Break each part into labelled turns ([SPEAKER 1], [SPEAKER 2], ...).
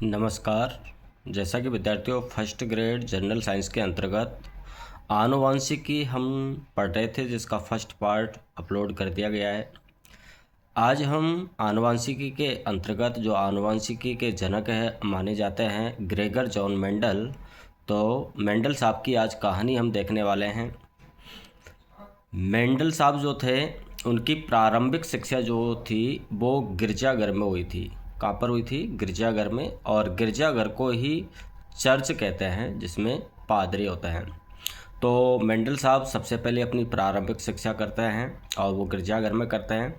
[SPEAKER 1] नमस्कार। जैसा कि विद्यार्थियों फर्स्ट ग्रेड जनरल साइंस के अंतर्गत आनुवांशिकी हम पढ़ रहे थे, जिसका फर्स्ट पार्ट अपलोड कर दिया गया है। आज हम आनुवांशिकी के अंतर्गत जो आनुवांशिकी के जनक है माने जाते हैं ग्रेगर जॉन मेंडल, तो मेंडल साहब की आज कहानी हम देखने वाले हैं। मेंडल साहब जो थे उनकी प्रारंभिक शिक्षा जो थी वो गिरजाघर में हुई थी। कहाँ पर हुई थी? गिरजाघर में। और गिरजाघर को ही चर्च कहते हैं, जिसमें पादरी होते हैं। तो मेंडल साहब सबसे पहले अपनी प्रारंभिक शिक्षा करते हैं और वो गिरजाघर में करते हैं,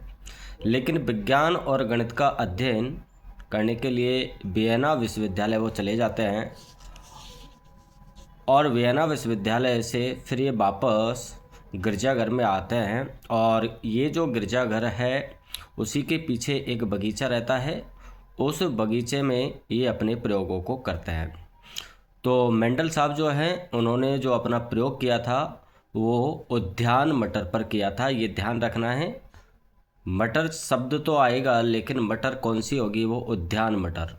[SPEAKER 1] लेकिन विज्ञान और गणित का अध्ययन करने के लिए वियना विश्वविद्यालय वो चले जाते हैं। और वियना विश्वविद्यालय से फिर ये वापस गिरजाघर में आते हैं। और ये जो गिरजाघर है उसी के पीछे एक बगीचा रहता है, उस बगीचे में ये अपने प्रयोगों को करते हैं। तो मेंडल साहब जो हैं उन्होंने जो अपना प्रयोग किया था वो उद्यान मटर पर किया था। ये ध्यान रखना है, मटर शब्द तो आएगा लेकिन मटर कौन सी होगी? वो उद्यान मटर।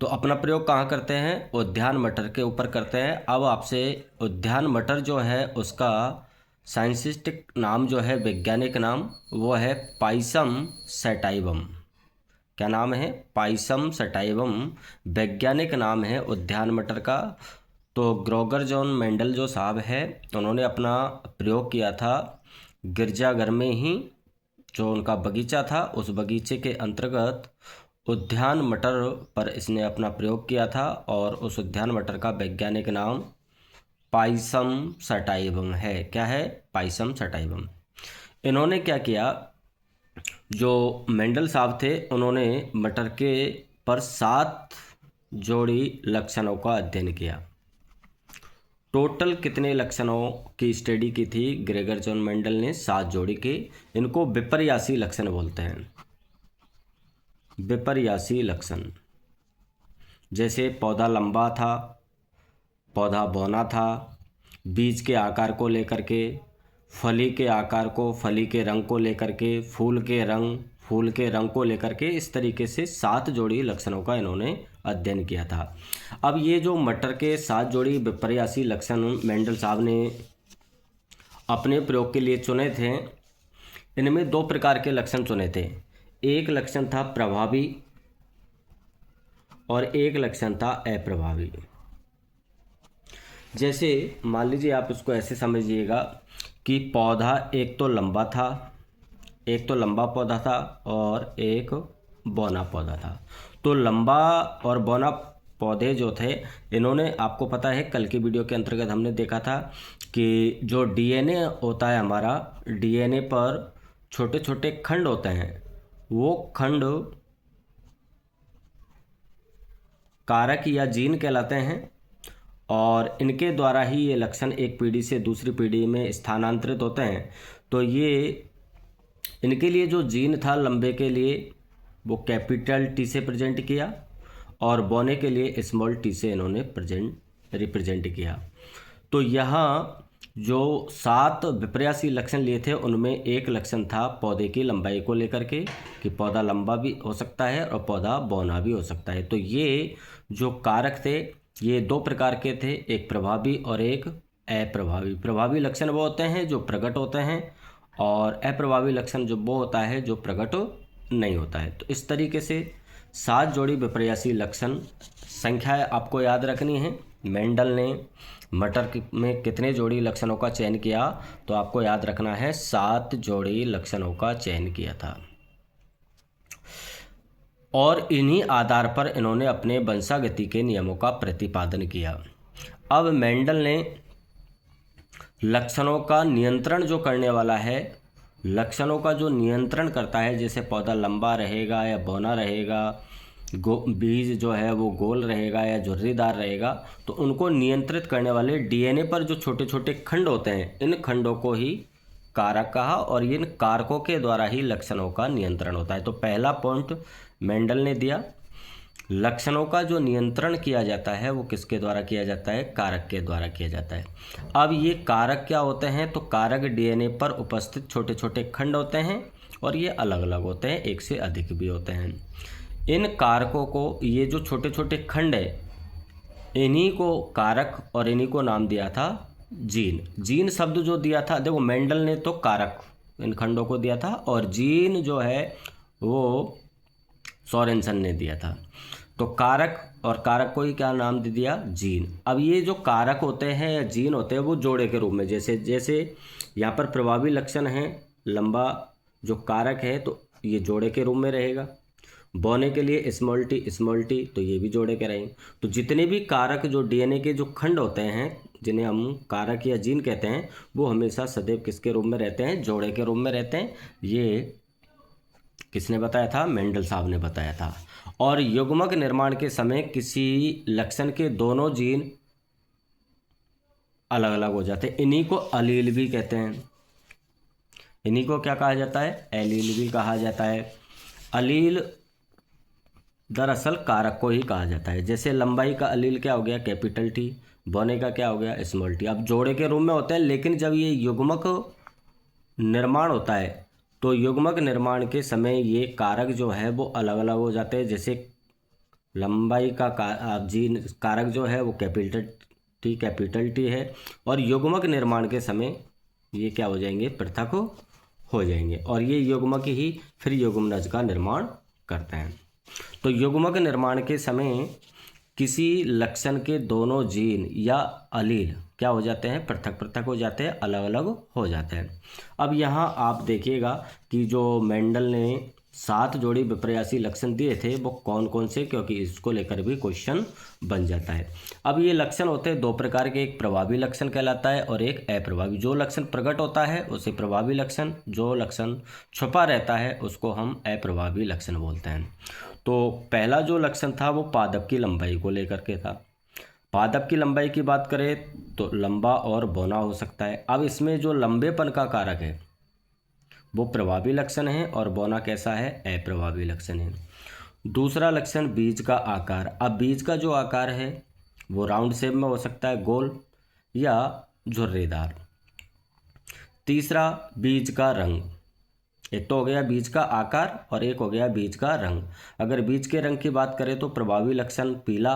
[SPEAKER 1] तो अपना प्रयोग कहाँ करते हैं? उद्यान मटर के ऊपर करते हैं। अब आपसे उद्यान मटर जो है उसका साइंटिफिक नाम जो है, वैज्ञानिक नाम, वो है पाइसम सैटाइवम। क्या नाम है? पाइसम सैटाइवम वैज्ञानिक नाम है उद्यान मटर का। तो ग्रेगर जॉन मेंडल जो साहब है उन्होंने अपना प्रयोग किया था गिरजाघर में ही। जो उनका बगीचा था उस बगीचे के अंतर्गत उद्यान मटर पर इसने अपना प्रयोग किया था, और उस उद्यान मटर का वैज्ञानिक नाम पाइसम सैटाइवम है। क्या है? पाइसम सैटाइवम। इन्होंने क्या किया, जो मेंडल साहब थे उन्होंने मटर के पर 7 जोड़ी लक्षणों का अध्ययन किया। टोटल कितने लक्षणों की स्टडी की थी ग्रेगर जॉन मेंडल ने? 7 जोड़ी के। इनको विपर्यासी लक्षण बोलते हैं। विपर्यासी लक्षण, जैसे पौधा लंबा था, पौधा बौना था, बीज के आकार को लेकर के, फली के आकार को, फली के रंग को लेकर के, फूल के रंग को लेकर के, इस तरीके से 7 जोड़ी लक्षणों का इन्होंने अध्ययन किया था। अब ये जो मटर के 7 जोड़ी विपर्यासी लक्षण मेंडल साहब ने अपने प्रयोग के लिए चुने थे, इनमें 2 प्रकार के लक्षण चुने थे। एक लक्षण था प्रभावी और एक लक्षण था अप्रभावी। जैसे मान लीजिए आप इसको ऐसे समझिएगा कि पौधा एक तो लंबा था, एक तो लंबा पौधा था और एक बौना पौधा था। तो लंबा और बौना पौधे जो थे, इन्होंने, आपको पता है कल की वीडियो के अंतर्गत हमने देखा था कि जो डीएनए होता है हमारा, डीएनए पर छोटे छोटे खंड होते हैं, वो खंड कारक या जीन कहलाते हैं। और इनके द्वारा ही ये लक्षण एक पीढ़ी से दूसरी पीढ़ी में स्थानांतरित होते हैं। तो ये इनके लिए जो जीन था लंबे के लिए वो कैपिटल टी से प्रेजेंट किया, और बौने के लिए स्मॉल टी से इन्होंने रिप्रेजेंट किया। तो यहाँ जो 7 विपर्यासी लक्षण लिए थे उनमें एक लक्षण था पौधे की लंबाई को लेकर के, कि पौधा लंबा भी हो सकता है और पौधा बौना भी हो सकता है। तो ये जो कारक थे ये 2 प्रकार के थे, एक प्रभावी और एक अप्रभावी। प्रभावी लक्षण वो होते हैं जो प्रकट होते हैं, और अप्रभावी लक्षण जो वो होता है जो प्रकट नहीं होता है। तो इस तरीके से 7 जोड़ी विपर्यासी लक्षण, संख्या आपको याद रखनी है। मेंडल ने मटर में कितने जोड़ी लक्षणों का चयन किया? तो आपको याद रखना है 7 जोड़ी लक्षणों का चयन किया था। और इन्हीं आधार पर इन्होंने अपने वंशागति के नियमों का प्रतिपादन किया। अब मेंडल ने लक्षणों का नियंत्रण जो करने वाला है, लक्षणों का जो नियंत्रण करता है, जैसे पौधा लंबा रहेगा या बौना रहेगा, बीज जो है वो गोल रहेगा या झुर्रीदार रहेगा, तो उनको नियंत्रित करने वाले डीएनए पर जो छोटे छोटे खंड होते हैं, इन खंडों को ही कारक कहा, और इन कारकों के द्वारा ही लक्षणों का नियंत्रण होता है। तो पहला पॉइंट मेंडल ने दिया, लक्षणों का जो नियंत्रण किया जाता है वो किसके द्वारा किया जाता है? कारक के द्वारा किया जाता है। अब ये कारक क्या होते हैं? तो कारक डीएनए पर उपस्थित छोटे छोटे खंड होते हैं, और ये अलग अलग होते हैं, एक से अधिक भी होते हैं। इन कारकों को, ये जो छोटे छोटे खंड है, इन्हीं को कारक और इन्हीं को नाम दिया था जीन। जीन शब्द जो दिया था, देखो मेंडल ने तो कारक इन खंडों को दिया था और जीन जो है वो सोरेनसन ने दिया था। तो कारक और कारक को ही क्या नाम दे दिया, जीन। अब ये जो कारक होते हैं या जीन होते हैं वो जोड़े के रूप में, जैसे जैसे यहाँ पर प्रभावी लक्षण है लंबा जो कारक है तो ये जोड़े के रूप में रहेगा। बोने के लिए स्मॉल टी तो ये भी जोड़े के रहेंगे। तो जितने भी कारक जो डीएनए के जो खंड होते हैं जिन्हें हम कारक या जीन कहते हैं वो हमेशा सदैव किसके रूप में रहते हैं, जोड़े के रूप में रहते हैं। ये किसने बताया था, मेंडल साहब ने बताया था। और युग्मक निर्माण के समय किसी लक्षण के दोनों जीन अलग अलग हो जाते हैं, इन्हीं को अलील भी कहते हैं। इन्हीं को क्या कहा जाता है, एलील भी कहा जाता है। अलील दरअसल कारक को ही कहा जाता है। जैसे लंबाई का अलील क्या हो गया, कैपिटल टी, बोने का क्या हो गया, स्मॉल टी। अब जोड़े के रूप में होते हैं, लेकिन जब ये युग्मक निर्माण होता है तो युग्मक निर्माण के समय ये कारक जो है वो अलग अलग हो जाते हैं। जैसे लंबाई का जीन कारक जो है वो कैपिटल टी है और युग्मक निर्माण के समय ये क्या हो जाएंगे, पृथक हो जाएंगे और ये युग्मक ही फिर युग्मनज का निर्माण करते हैं। तो युग्मक निर्माण के समय किसी लक्षण के दोनों जीन या अलील क्या हो जाते हैं, पृथक पृथक हो जाते हैं, अलग अलग हो जाते हैं। अब यहाँ आप देखिएगा कि जो मेंडल ने 7 जोड़ी विपर्यासी लक्षण दिए थे वो कौन कौन से, क्योंकि इसको लेकर भी क्वेश्चन बन जाता है। अब ये लक्षण होते हैं 2 प्रकार के, एक प्रभावी लक्षण कहलाता है और एक अप्रभावी। जो लक्षण प्रकट होता है उसे प्रभावी लक्षण, जो लक्षण छुपा रहता है उसको हम अप्रभावी लक्षण बोलते हैं। तो पहला जो लक्षण था वो पादप की लंबाई को लेकर के था। पादप की लंबाई की बात करें तो लंबा और बौना हो सकता है। अब इसमें जो लंबेपन का कारक है वो प्रभावी लक्षण है और बौना कैसा है, अप्रभावी लक्षण है। दूसरा लक्षण बीज का आकार। अब बीज का जो आकार है वो राउंड शेप में हो सकता है, गोल या झुर्रीदार। तीसरा बीज का रंग। एक तो हो गया बीज का आकार और एक हो गया बीज का रंग। अगर बीज के रंग की बात करें तो प्रभावी लक्षण पीला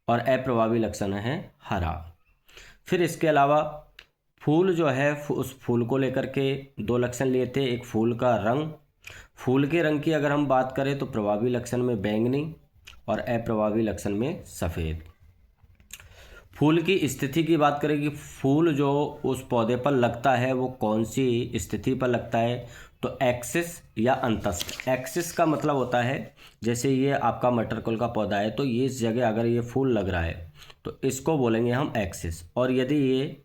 [SPEAKER 1] और अप्रभावी लक्षण है हरा। फिर इसके अलावा फूल जो है उस फूल को लेकर के 2 लक्षण लिए थे, एक फूल का रंग। फूल के रंग की अगर हम बात करें तो प्रभावी लक्षण में बैंगनी और अप्रभावी लक्षण में सफ़ेद। फूल की स्थिति की बात करें कि फूल जो उस पौधे पर लगता है वो कौन सी स्थिति पर लगता है, तो एक्सिस या अंतस्थ। एक्सिस का मतलब होता है जैसे ये आपका मटर कल का पौधा है तो ये इस जगह अगर ये फूल लग रहा है तो इसको बोलेंगे हम एक्सिस, और यदि ये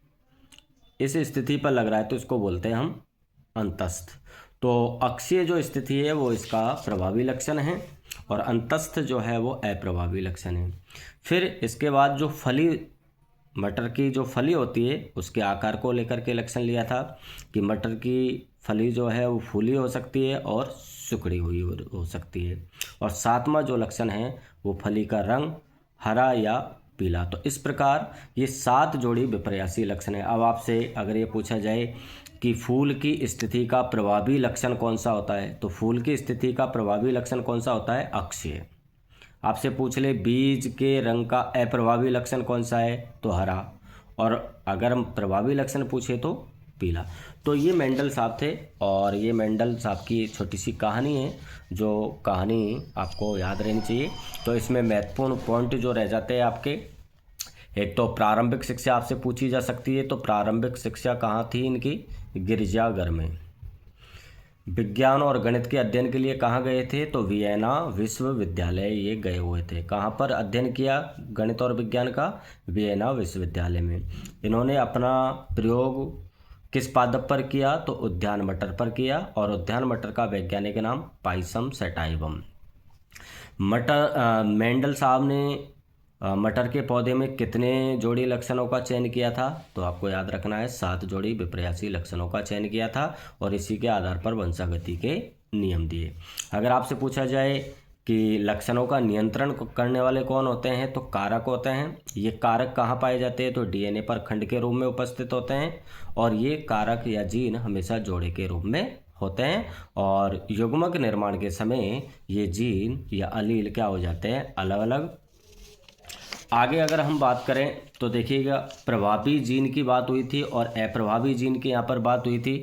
[SPEAKER 1] इस स्थिति पर लग रहा है तो इसको बोलते हैं हम अंतस्थ। तो अक्षीय जो स्थिति है वो इसका प्रभावी लक्षण है और अंतस्थ जो है वो अप्रभावी लक्षण है। फिर इसके बाद जो फली, मटर की जो फली होती है उसके आकार को लेकर के लक्षण लिया था कि मटर की फली जो है वो फूली हो सकती है और सिकुड़ी हुई हो सकती है। और 7वां जो लक्षण है वो फली का रंग हरा या पीला। तो इस प्रकार ये 7 जोड़ी विपर्यासी लक्षण है। अब आपसे अगर ये पूछा जाए कि फूल की स्थिति का प्रभावी लक्षण कौन सा होता है, तो फूल की स्थिति का प्रभावी लक्षण कौन सा होता है, अक्षीय। आपसे पूछ ले बीज के रंग का अप्रभावी लक्षण कौन सा है, तो हरा, और अगर हम प्रभावी लक्षण पूछे तो पीला। तो ये मेंडल साहब थे और ये मेंडल साहब की छोटी सी कहानी है जो कहानी आपको याद रहनी चाहिए। तो इसमें महत्वपूर्ण पॉइंट जो रह जाते हैं आपके, एक तो प्रारंभिक शिक्षा आपसे पूछी जा सकती है, तो प्रारंभिक शिक्षा कहाँ थी इनकी, गिरजाघर में। विज्ञान और गणित के अध्ययन के लिए कहाँ गए थे, तो वियना विश्वविद्यालय ये गए हुए थे। कहाँ पर अध्ययन किया गणित और विज्ञान का, वियना विश्वविद्यालय में। इन्होंने अपना प्रयोग किस पादप पर किया, तो उद्यान मटर पर किया, और उद्यान मटर का वैज्ञानिक नाम पाइसम सटाइवम। मेंडल साहब ने मटर के पौधे में कितने जोड़ी लक्षणों का चयन किया था, तो आपको याद रखना है 7 जोड़ी विपर्यासी लक्षणों का चयन किया था और इसी के आधार पर वंशागति के नियम दिए। अगर आपसे पूछा जाए कि लक्षणों का नियंत्रण करने वाले कौन होते हैं, तो कारक होते हैं। ये कारक कहाँ पाए जाते हैं, तो डीएनए पर खंड के रूप में उपस्थित होते हैं और ये कारक या जीन हमेशा जोड़े के रूप में होते हैं और युग्मक निर्माण के समय ये जीन या अलील क्या हो जाते हैं, अलग अलग। आगे अगर हम बात करें तो देखिएगा, प्रभावी जीन की बात हुई थी और अप्रभावी जीन की यहाँ पर बात हुई थी।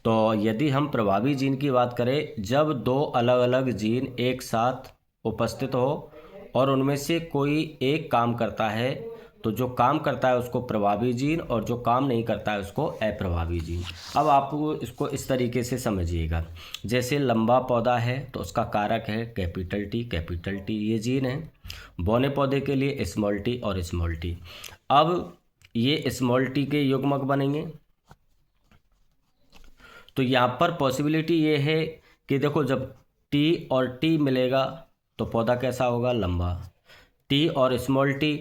[SPEAKER 1] तो यदि हम प्रभावी जीन की बात करें, जब दो अलग अलग जीन एक साथ उपस्थित हो और उनमें से कोई एक काम करता है, तो जो काम करता है उसको प्रभावी जीन और जो काम नहीं करता है उसको अप्रभावी जीन। अब आप इसको इस तरीके से समझिएगा, जैसे लंबा पौधा है तो उसका कारक है कैपिटल टी, ये जीन है। बौने पौधे के लिए स्मॉल टी और स्मॉल टी। अब ये स्मॉल टी के युग्मक बनेंगे, तो यहाँ पर पॉसिबिलिटी ये है कि देखो, जब टी और टी मिलेगा तो पौधा कैसा होगा, लंबा। टी और स्मॉल टी,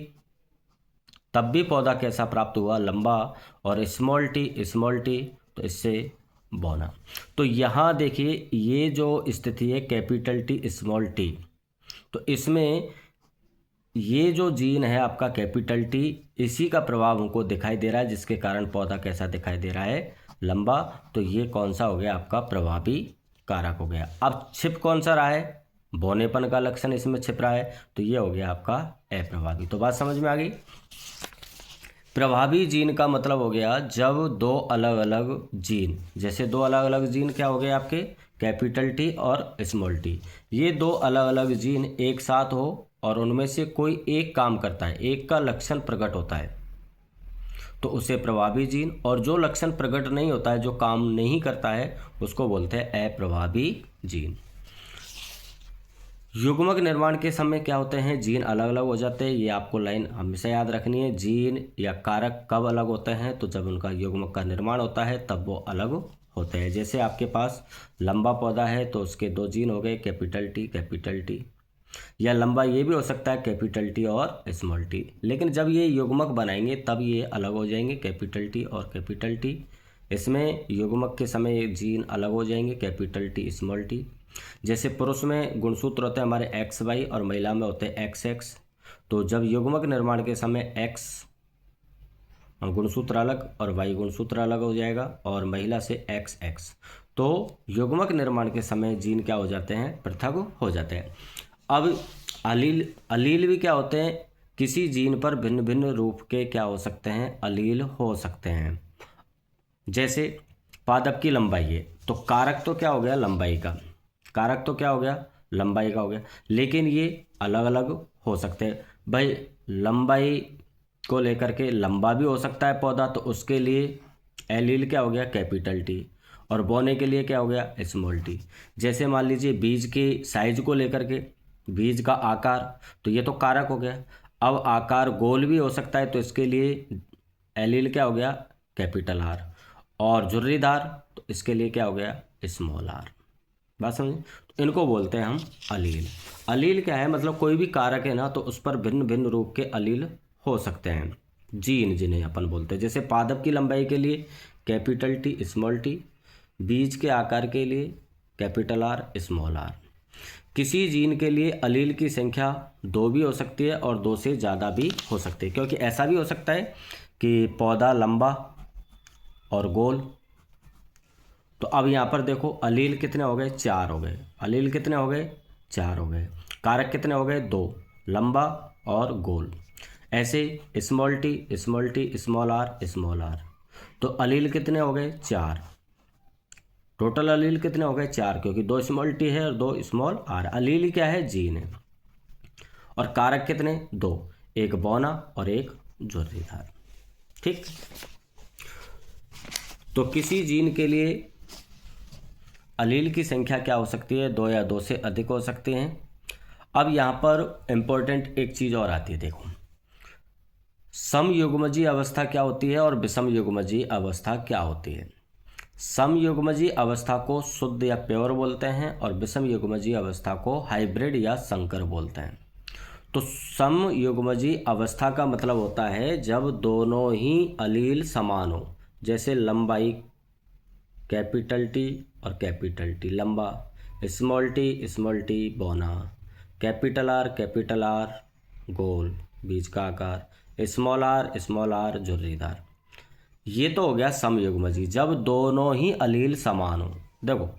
[SPEAKER 1] तब भी पौधा कैसा प्राप्त हुआ, लंबा। और स्मॉल टी तो इससे बौना। तो यहाँ देखिए, ये जो स्थिति है कैपिटल टी स्मॉल टी, तो इसमें ये जो जीन है आपका कैपिटल टी, इसी का प्रभाव हमको दिखाई दे रहा है, जिसके कारण पौधा कैसा दिखाई दे रहा है, लंबा। तो ये कौन सा हो गया आपका, प्रभावी कारक हो गया। अब छिप कौन सा रहा है, बौनेपन का लक्षण इसमें छिप रहा है, तो ये हो गया आपका अप्रभावी। तो बात समझ में आ गई। प्रभावी जीन का मतलब हो गया जब दो अलग अलग जीन, जैसे दो अलग अलग जीन क्या हो गए आपके, कैपिटल टी और स्मॉल टी, ये दो अलग अलग जीन एक साथ हो और उनमें से कोई एक काम करता है, एक का लक्षण प्रकट होता है, तो उसे प्रभावी जीन। और जो लक्षण प्रकट नहीं होता है, जो काम नहीं करता है, उसको बोलते हैं अप्रभावी जीन। युग्मक निर्माण के समय क्या होते हैं, जीन अलग अलग हो जाते हैं। ये आपको लाइन हमेशा याद रखनी है। जीन या कारक कब अलग होते हैं, तो जब उनका युग्मक का निर्माण होता है तब वो अलग होते हैं। जैसे आपके पास लंबा पौधा है तो उसके दो जीन हो गए, कैपिटल टी, या लंबा ये भी हो सकता है कैपिटल टी और स्मॉल टी। लेकिन जब ये युग्मक बनाएंगे तब ये अलग हो जाएंगे, कैपिटल टी और कैपिटल टी। इसमें युग्मक के समय जीन अलग हो जाएंगे, कैपिटल टी स्मॉल टी। जैसे पुरुष में गुणसूत्र होते हैं हमारे एक्स वाई और महिला में होते हैं एक्स एक्स। तो जब युग्मक निर्माण के समय एक्स गुणसूत्र अलग और वाई गुणसूत्र अलग हो जाएगा और महिला से एक्स एक्स, तो युग्मक निर्माण के समय जीन क्या हो जाते हैं, पृथक हो जाते हैं। अब अलील भी क्या होते हैं, किसी जीन पर भिन्न भिन्न रूप के क्या हो सकते हैं, अलील हो सकते हैं। जैसे पादप की लंबाई है, तो कारक तो क्या हो गया, लंबाई का, कारक तो क्या हो गया, लंबाई का हो गया। लेकिन ये अलग अलग हो सकते हैं भाई। लंबाई को लेकर के लंबा भी हो सकता है पौधा, तो उसके लिए एलील क्या हो गया, कैपिटल टी। और बोने के लिए क्या हो गया, स्मॉल टी। जैसे मान लीजिए बीज की साइज को लेकर के, बीज का आकार, तो ये तो कारक हो गया। अब आकार गोल भी हो सकता है, तो इसके लिए एलील क्या हो गया, कैपिटल आर। और झुर्रीदार, तो इसके लिए क्या हो गया, स्मॉल आर। बात समझे। तो इनको बोलते हैं हम अलील। अलील क्या है, मतलब कोई भी कारक है ना, तो उस पर भिन्न भिन्न रूप के अलील हो सकते हैं, जीन जिन्हें अपन बोलते हैं। जैसे पादप की लंबाई के लिए कैपिटल टी स्मॉल टी, बीज के आकार के लिए कैपिटल आर स्मॉल आर। किसी जीन के लिए अलील की संख्या 2 भी हो सकती है और 2 से ज़्यादा भी हो सकती है, क्योंकि ऐसा भी हो सकता है कि पौधा लंबा और गोल। तो अब यहाँ पर देखो, अलील कितने हो गए, 4 हो गए। अलील कितने हो गए, 4 हो गए। कारक कितने हो गए, 2, लंबा और गोल। ऐसे स्मॉल टी स्मॉल आर, तो अलील कितने हो गए, 4। टोटल अलील कितने हो गए, 4, क्योंकि 2 स्मॉल टी है और 2 स्मॉल आर। अलील क्या है, जीन है। और कारक कितने, 2, एक बौना और एक झुर्रीदार। ठीक। तो किसी जीन के लिए अलील की संख्या क्या हो सकती है, 2 या 2 से अधिक हो सकते हैं। अब यहाँ पर इम्पोर्टेंट एक चीज़ और आती है, देखो, समयुग्मजीय अवस्था क्या होती है और विषमयुग्मजीय अवस्था क्या होती है। समयुग्मजीय अवस्था को शुद्ध या प्योर बोलते हैं और विषमयुग्मजीय अवस्था को हाइब्रिड या संकर बोलते हैं। तो समयुग्मजीय अवस्था का मतलब होता है जब दोनों ही अलील समान हो। जैसे लंबाई कैपिटल टी और कैपिटल टी लंबा, स्मॉल टी बौना, कैपिटल आर गोल बीज का आकार, स्मॉल आर झुर्रीदार। ये तो हो गया समयुग्मजीय, जब दोनों ही अलील समान हो। देखो,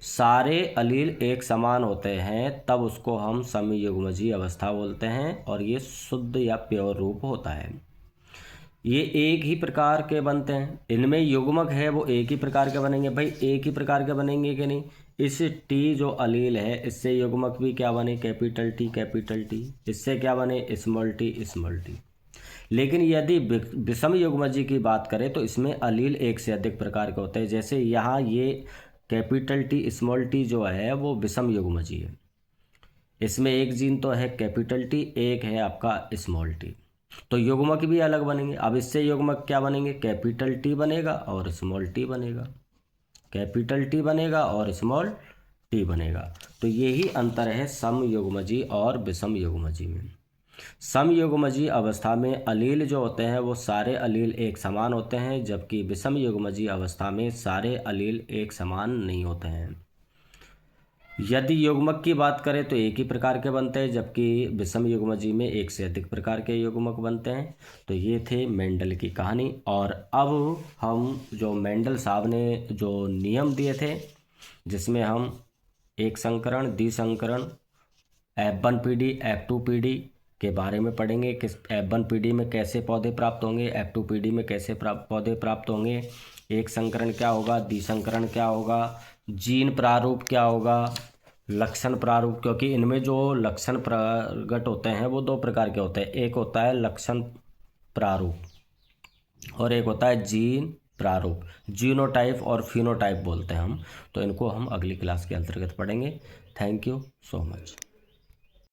[SPEAKER 1] सारे अलील एक समान होते हैं तब उसको हम समयुग्मजीय अवस्था बोलते हैं और ये शुद्ध या प्योर रूप होता है। ये एक ही प्रकार के बनते हैं, इनमें युग्मक है वो एक ही प्रकार के बनेंगे। भाई एक ही प्रकार के बनेंगे कि नहीं, इस टी जो अलील है इससे युग्मक भी क्या बने, कैपिटल टी, इससे क्या बने, स्मॉल टी। लेकिन यदि विषम युग्मजी की बात करें तो इसमें अलील एक से अधिक प्रकार के होते हैं। जैसे यहाँ ये कैपिटल टी स्मॉल टी जो है वो विषम युग्मजी है, इसमें एक जीन तो है कैपिटल टी, एक है आपका स्मॉल टी, तो युग्मक भी अलग बनेंगे। अब इससे युग्मक क्या बनेंगे, कैपिटल टी बनेगा और स्मॉल टी बनेगा, कैपिटल टी बनेगा और स्मॉल टी बनेगा। तो यही अंतर है समयुग्मजी और विषम युग्मजी में। समयुग्मजी अवस्था में अलील जो होते हैं वो सारे अलील एक समान होते हैं, जबकि विषम युग्मजी अवस्था में सारे अलील एक समान नहीं होते हैं। यदि युग्मक की बात करें तो एक ही प्रकार के बनते हैं, जबकि विषम युग्मजी में एक से अधिक प्रकार के युग्मक बनते हैं। तो ये थे मेंडल की कहानी। और अब हम जो मेंडल साहब ने जो नियम दिए थे, जिसमें हम एक संकरण, द्विसंकरण, F1 पीढ़ी, F2 पीढ़ी के बारे में पढ़ेंगे कि F1 पीढ़ी में कैसे पौधे प्राप्त होंगे, F2 पीढ़ी में कैसे पौधे प्राप्त होंगे, एक संकरण क्या होगा, द्विसंकरण क्या होगा, जीन प्रारूप क्या होगा, लक्षण प्रारूप, क्योंकि इनमें जो लक्षण प्रकट होते हैं वो दो प्रकार के होते हैं, एक होता है लक्षण प्रारूप और एक होता है जीन प्रारूप, जीनोटाइप और फिनोटाइप बोलते हैं हम। तो इनको हम अगली क्लास के अंतर्गत पढ़ेंगे। Thank you so much.